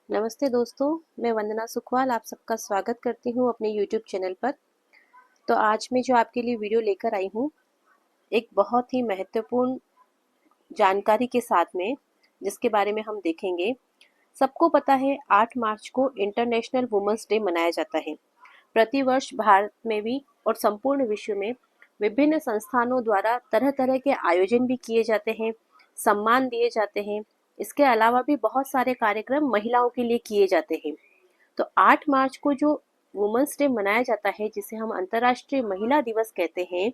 नमस्ते दोस्तों, मैं वंदना सुखवाल आप सबका स्वागत करती हूँ अपने YouTube चैनल पर। तो आज मैं जो आपके लिए वीडियो लेकर आई हूँ, एक बहुत ही महत्वपूर्ण जानकारी के साथ में, जिसके बारे में हम देखेंगे। सबको पता है 8 मार्च को इंटरनेशनल वुमेन्स डे मनाया जाता है। प्रतिवर्ष भारत में भी और संपूर्ण विश्व में विभिन्न संस्थानों द्वारा तरह तरह के आयोजन भी किए जाते हैं, सम्मान दिए जाते हैं। इसके अलावा भी बहुत सारे कार्यक्रम महिलाओं के लिए किए जाते हैं। तो 8 मार्च को जो वुमेन्स डे मनाया जाता है, जिसे हम अंतर्राष्ट्रीय महिला दिवस कहते हैं,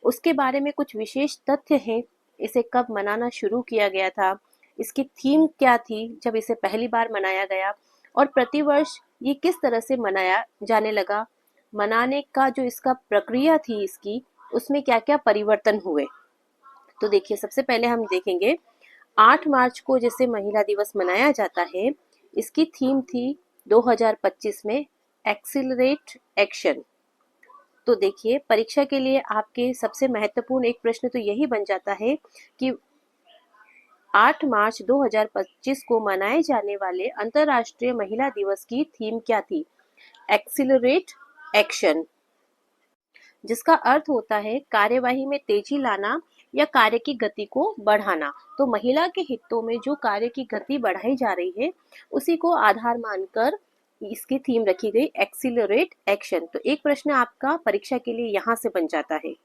उसके बारे में कुछ विशेष तथ्य हैं। इसे कब मनाना शुरू किया गया था, इसकी थीम क्या थी जब इसे पहली बार मनाया गया, और प्रतिवर्ष ये किस तरह से मनाया जाने लगा, मनाने का जो इसका प्रक्रिया थी इसकी, उसमें क्या क्या परिवर्तन हुए। तो देखिए, सबसे पहले हम देखेंगे 8 मार्च को जैसे महिला दिवस मनाया जाता है, इसकी थीम थी 2025 में एक्सिलरेट एक्शन। तो देखिए, परीक्षा के लिए आपके सबसे महत्वपूर्ण एक प्रश्न तो यही बन जाता है कि 8 मार्च 2025 को मनाए जाने वाले अंतर्राष्ट्रीय महिला दिवस की थीम क्या थी। एक्सिलरेट एक्शन, जिसका अर्थ होता है कार्यवाही में तेजी लाना या कार्य की गति को बढ़ाना। तो महिला के हितों में जो कार्य की गति बढ़ाई जा रही है, उसी को आधार मानकर इसकी थीम रखी गई, एक्सिलरेट एक्शन। तो एक प्रश्न आपका परीक्षा के लिए यहाँ से बन जाता है।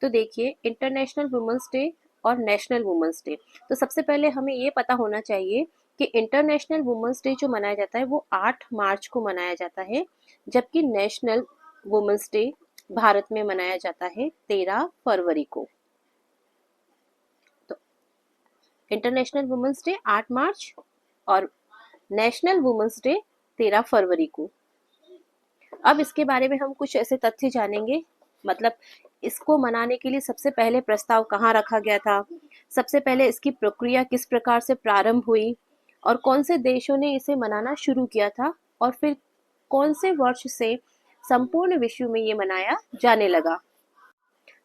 तो देखिए, इंटरनेशनल वुमेन्स डे और नेशनल वुमेन्स डे। तो सबसे पहले हमें ये पता होना चाहिए कि इंटरनेशनल वुमेन्स डे जो मनाया जाता है वो 8 मार्च को मनाया जाता है, जबकि नेशनल वुमेन्स डे भारत में मनाया जाता है 13 फरवरी को। तो इंटरनेशनल वुमेन्स डे 8 मार्च और नेशनल वुमेन्स डे 13 फरवरी को। अब इसके बारे में हम कुछ ऐसे तथ्य जानेंगे, मतलब इसको मनाने के लिए सबसे पहले प्रस्ताव कहाँ रखा गया था, सबसे पहले इसकी प्रक्रिया किस प्रकार से प्रारंभ हुई, और कौन से देशों ने इसे मनाना शुरू किया था, और फिर कौन से वर्ष से संपूर्ण विश्व में ये मनाया जाने लगा।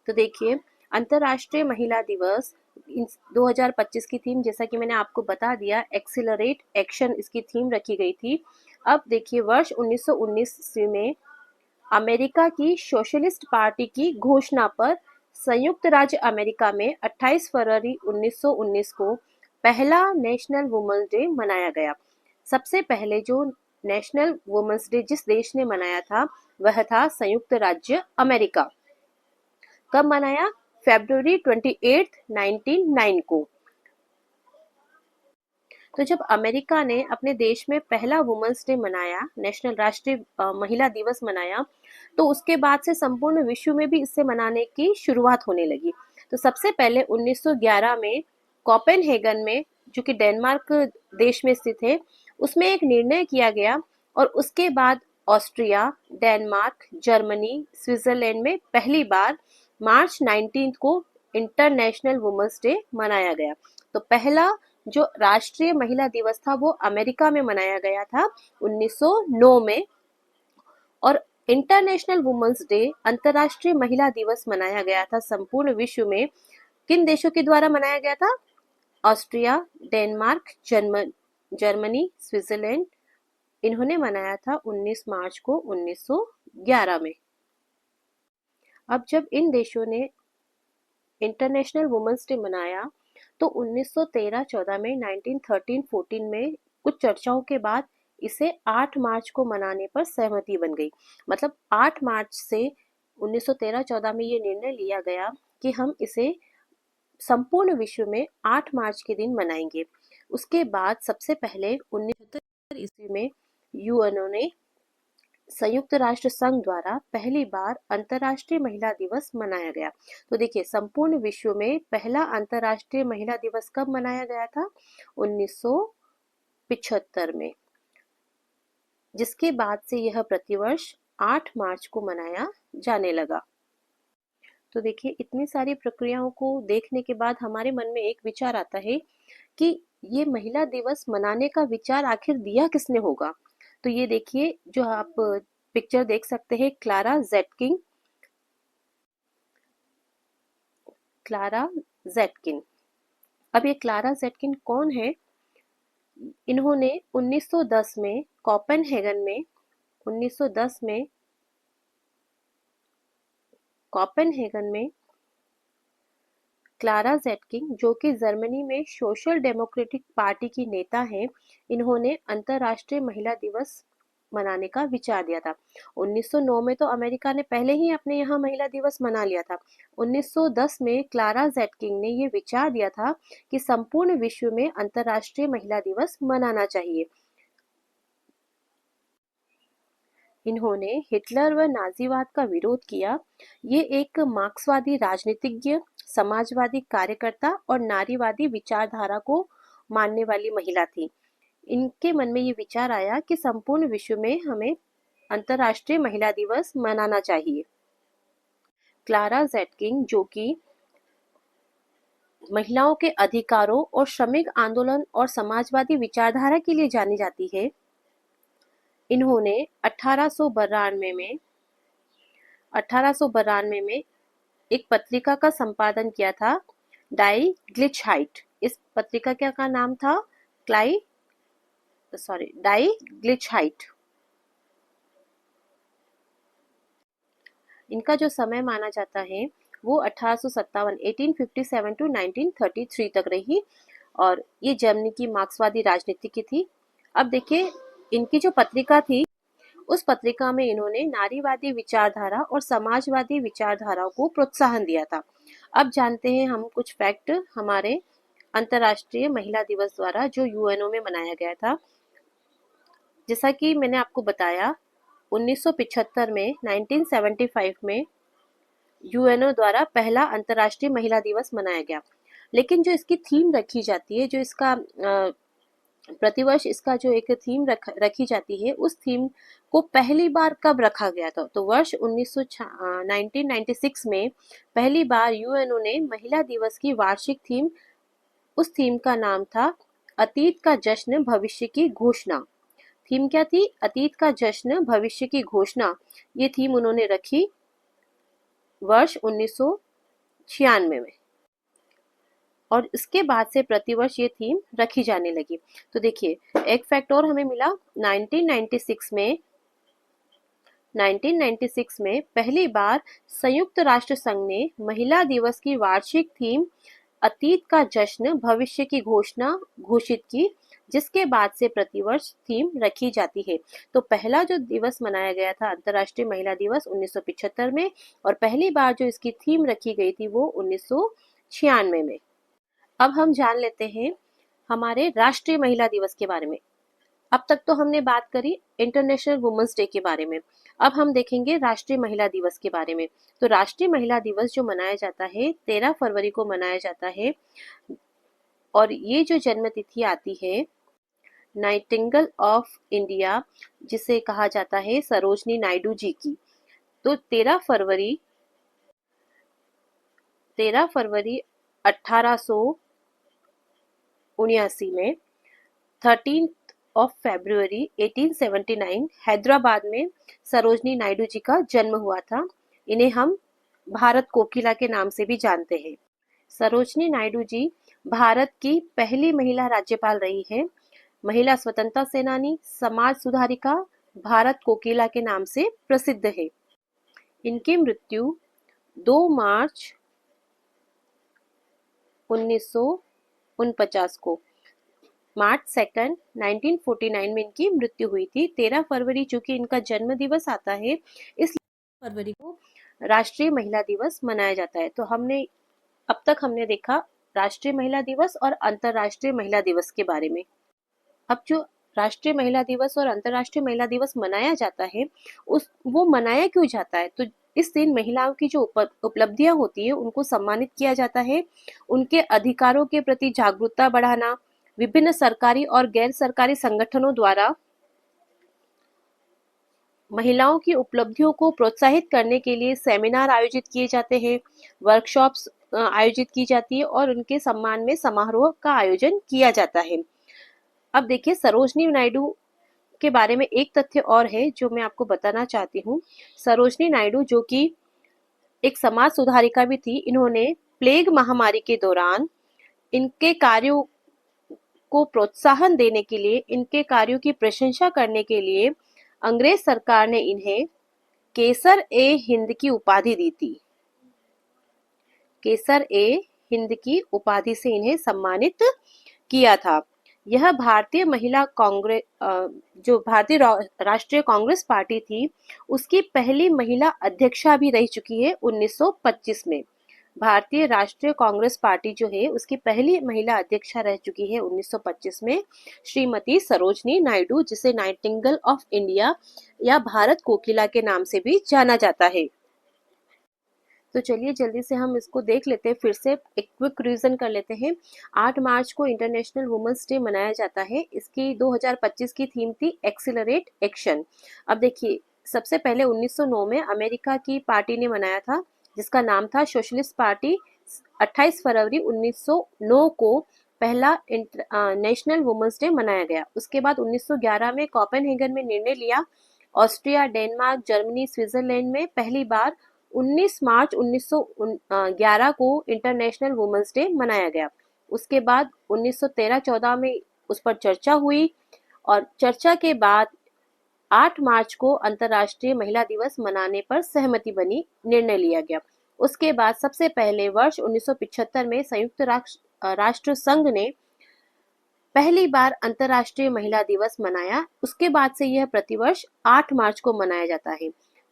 तो देखिए, अंतर्राष्ट्रीय महिला दिवस 2025 की थीम, जैसा कि मैंने आपको बता दिया, एक्सिलरेट एक्शन इसकी थीम रखी गई थी। अब देखिए, वर्ष 1919 में अमेरिका की सोशलिस्ट पार्टी की घोषणा पर संयुक्त राज्य अमेरिका में 28 फरवरी 1919 को पहला नेशनल वुमेन्स डे मनाया गया। सबसे पहले जो नेशनल वुमेन्स डे जिस देश ने मनाया था, वह था संयुक्त राज्य अमेरिका। कब मनाया? फरवरी 28, 1909 को। तो जब अमेरिका ने अपने देश में पहला वुमेन्स डे मनाया, नेशनल राष्ट्रीय महिला दिवस मनाया, तो उसके बाद से संपूर्ण विश्व में भी इसे मनाने की शुरुआत होने लगी। तो सबसे पहले 1911 में कोपेनहेगन में, जो कि डेनमार्क देश में स्थित है, उसमें एक निर्णय किया गया, और उसके बाद ऑस्ट्रिया, डेनमार्क, जर्मनी, स्विट्जरलैंड में पहली बार मार्च 19 को इंटरनेशनल वुमेन्स डे मनाया गया। तो पहला जो राष्ट्रीय महिला दिवस था वो अमेरिका में मनाया गया था 1909 में। और इंटरनेशनल वुमेन्स डे, अंतर्राष्ट्रीय महिला दिवस मनाया गया था संपूर्ण विश्व में किन देशों के द्वारा मनाया गया था? ऑस्ट्रिया, डेनमार्क, जर्मनी, स्विट्जरलैंड, इन्होंने मनाया था 19 मार्च को 1911 में। अब जब इन देशों ने इंटरनेशनल वुमेन्स डे मनाया, तो 1913-14 में, 1913-14 में कुछ चर्चाओं के बाद इसे 8 मार्च को मनाने पर सहमति बन गई। मतलब 8 मार्च से 1913-14 में ये निर्णय लिया गया कि हम इसे संपूर्ण विश्व में 8 मार्च के दिन मनाएंगे। उसके बाद सबसे पहले 1977 ईस्वी में यूएनओ ने, संयुक्त राष्ट्र संघ द्वारा, पहली बार अंतर्राष्ट्रीय महिला दिवस मनाया गया। तो देखिए, संपूर्ण विश्व में पहला अंतर्राष्ट्रीय महिला दिवस कब मनाया गया था? 1975 में, जिसके बाद से यह प्रतिवर्ष 8 मार्च को मनाया जाने लगा। तो देखिए, इतनी सारी प्रक्रियाओं को देखने के बाद हमारे मन में एक विचार आता है कि ये महिला दिवस मनाने का विचार आखिर दिया किसने होगा। तो ये देखिए, जो आप पिक्चर देख सकते हैं, क्लारा ज़ेटकिन। अब ये क्लारा ज़ेटकिन कौन है? इन्होंने 1910 में कोपेनहेगन में 1910 में कोपेनहेगन में क्लारा ज़ेटकिन, जो कि जर्मनी में सोशल डेमोक्रेटिक पार्टी की नेता हैं, इन्होंने अंतर्राष्ट्रीय महिला दिवस मनाने का विचार दिया था। 1909 में तो अमेरिका ने पहले ही अपने यहाँ महिला दिवस मना लिया था। 1910 में क्लारा ज़ेटकिन ने ये विचार दिया था कि संपूर्ण विश्व में अंतर्राष्ट्रीय महिला दिवस मनाना चाहिए। इन्होंने हिटलर व नाजीवाद का विरोध किया। ये एक मार्क्सवादी राजनीतिज्ञ, समाजवादी कार्यकर्ता और नारीवादी विचारधारा को मानने वाली महिला थी। इनके मन में ये विचार आया कि संपूर्ण विश्व में हमें अंतर्राष्ट्रीय महिला दिवस मनाना चाहिए। क्लारा ज़ेटकिन, जो कि महिलाओं के अधिकारों और श्रमिक आंदोलन और समाजवादी विचारधारा के लिए जानी जाती है, इन्होंने 1892 में एक पत्रिका का संपादन किया था, डाई ग्लिचहाइट। इस पत्रिका का नाम था डाई ग्लिचहाइट। इनका जो समय माना जाता है वो 1857 टू 1933 तक रही और ये जर्मनी की मार्क्सवादी राजनीति की थी। अब देखिए, इनकी जो पत्रिका थी, उस पत्रिका में इन्होंने नारीवादी विचारधारा और समाजवादी विचारधारा को प्रोत्साहन दिया था। अब जानते हैं हम कुछ फैक्ट हमारे अंतर्राष्ट्रीय महिला दिवस द्वारा जो यूएनओ में मनाया गया था। जैसा कि मैंने आपको बताया, 1975 में 1975 में यूएनओ द्वारा पहला अंतर्राष्ट्रीय महिला दिवस मनाया गया। लेकिन जो इसकी थीम रखी जाती है, जो इसका प्रतिवर्ष इसका जो एक थीम रखी जाती है, उस थीम को पहली बार कब रखा गया था? तो वर्ष 1996 में पहली बार यूएनओ ने महिला दिवस की वार्षिक थीम, उस थीम का नाम था अतीत का जश्न भविष्य की घोषणा। थीम क्या थी? अतीत का जश्न भविष्य की घोषणा। ये थीम उन्होंने रखी वर्ष 1996 में और इसके बाद से प्रतिवर्ष ये थीम रखी जाने लगी। तो देखिए, एक फैक्ट और हमें मिला, 1996 में पहली बार संयुक्त राष्ट्र संघ ने महिला दिवस की वार्षिक थीम अतीत का जश्न भविष्य की घोषणा घोषित की, जिसके बाद से प्रतिवर्ष थीम रखी जाती है। तो पहला जो दिवस मनाया गया था अंतर्राष्ट्रीय महिला दिवस 1975 में, और पहली बार जो इसकी थीम रखी गई थी वो 1996 में। अब हम जान लेते हैं हमारे राष्ट्रीय महिला दिवस के बारे में। अब तक तो हमने बात करी इंटरनेशनल वुमेन्स डे के बारे में, अब हम देखेंगे राष्ट्रीय महिला दिवस के बारे में। तो राष्ट्रीय महिला दिवस जो मनाया जाता है 13 फरवरी को मनाया जाता है और ये जो जन्म तिथि आती है नाइटिंगेल ऑफ इंडिया, जिसे कहा जाता है सरोजनी नायडू जी की। तो 13 फरवरी 1879 में 13 फरवरी 1879 हैदराबाद में सरोजनी नायडू जी का जन्म हुआ था। इन्हें हम भारत कोकिला के नाम से भी जानते हैं। सरोजनी नायडू जी भारत की पहली महिला राज्यपाल रही है। महिला स्वतंत्रता सेनानी, समाज सुधारिका, भारत कोकिला के नाम से प्रसिद्ध है। इनकी मृत्यु 2 मार्च 1949 को, मार्च 2, 1949 में इनकी मृत्यु हुई थी। 13 फरवरी चूंकि इनका जन्म दिवस आता है, इसलिए फरवरी को राष्ट्रीय महिला दिवस मनाया जाता है। तो अब तक हमने देखा राष्ट्रीय महिला दिवस और अंतर्राष्ट्रीय महिला दिवस के बारे में। अब जो राष्ट्रीय महिला दिवस और अंतर्राष्ट्रीय महिला दिवस मनाया जाता है, वो मनाया क्यों जाता है? तो इस दिन महिलाओं की जो उपलब्धियां होती है उनको सम्मानित किया जाता है। उनके अधिकारों के प्रति जागरूकता बढ़ाना, विभिन्न सरकारी और गैर सरकारी संगठनों द्वारा महिलाओं की उपलब्धियों को प्रोत्साहित करने के लिए सेमिनार आयोजित किए जाते हैं, वर्कशॉप्स आयोजित की जाती है और उनके सम्मान में समारोह का आयोजन किया जाता है। अब देखिए, सरोजनी नायडू के बारे में एक तथ्य और है जो मैं आपको बताना चाहती हूँ। सरोजनी नायडू जो कि एक समाज सुधारिका भी थी, इन्होंने प्लेग महामारी के दौरान इनके कार्यों को प्रोत्साहन देने के लिए, इनके कार्यों की प्रशंसा करने के लिए अंग्रेज सरकार ने इन्हें केसर ए हिंद की उपाधि दी थी। केसर ए हिंद की उपाधि से इन्हें सम्मानित किया था। यह भारतीय महिला कांग्रेस, जो भारतीय राष्ट्रीय कांग्रेस पार्टी थी, उसकी पहली महिला अध्यक्षा भी रह चुकी है 1925 में। भारतीय राष्ट्रीय कांग्रेस पार्टी जो है उसकी पहली महिला अध्यक्षा रह चुकी है 1925 में, श्रीमती सरोजनी नायडू, जिसे नाइटिंगेल ऑफ इंडिया या भारत कोकिला के नाम से भी जाना जाता है। तो चलिए जल्दी से हम इसको देख लेते हैं, फिर से एक क्विक रिवीजन कर लेते हैं। 8 मार्च को इंटरनेशनल वुमेन्स डे मनाया जाता है। इसकी 2025 की थीम थी एक्सीलरेट एक्शन। अब देखिए, सबसे पहले 1909 में अमेरिका की पार्टी ने मनाया था, जिसका नाम था सोशलिस्ट पार्टी। 28 फरवरी 1909 को पहला नेशनल वुमेन्स डे मनाया गया। उसके बाद 1911 में कोपेनहेगन में निर्णय लिया। ऑस्ट्रिया, डेनमार्क, जर्मनी, स्विट्जरलैंड में पहली बार 19 मार्च 1911 को इंटरनेशनल वुमेन्स डे मनाया गया। उसके बाद 1913-14 में उस पर चर्चा हुई और चर्चा के बाद 8 मार्च को अंतर्राष्ट्रीय महिला दिवस मनाने पर सहमति बनी, निर्णय लिया गया। उसके बाद सबसे पहले वर्ष 1975 में संयुक्त राष्ट्र संघ ने पहली बार अंतर्राष्ट्रीय महिला दिवस मनाया। उसके बाद से यह प्रतिवर्ष 8 मार्च को मनाया जाता है।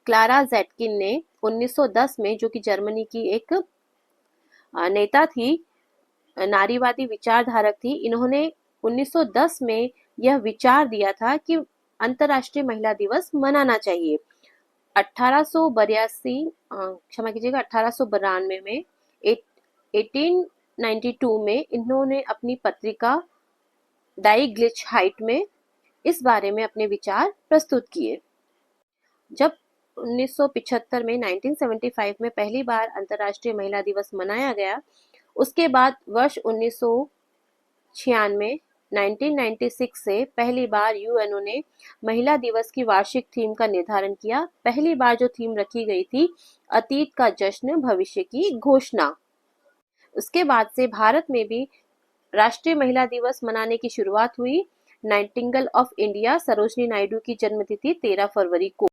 क्लारा ज़ेटकिन ने 1910 में, जो कि जर्मनी की एक नेता थी, नारीवादी विचारधारक थी, इन्होंने 1910 में यह विचार दिया था कि अंतर्राष्ट्रीय महिला दिवस मनाना चाहिए। 1892 में 1892 में इन्होंने अपनी पत्रिका डाई ग्लिचहाइट में इस बारे में अपने विचार प्रस्तुत किए। जब 1975 में 1975 में पहली बार अंतर्राष्ट्रीय महिला दिवस मनाया गया, उसके बाद वर्ष 1996 1996 से पहली बार यूएनओ ने महिला दिवस की वार्षिक थीम का निर्धारण किया। पहली बार जो थीम रखी गई थी, अतीत का जश्न, भविष्य की घोषणा। उसके बाद से भारत में भी राष्ट्रीय महिला दिवस मनाने की शुरुआत हुई। Nightingale of India Sarojini Naidu की जन्मतिथि 13 फरवरी को।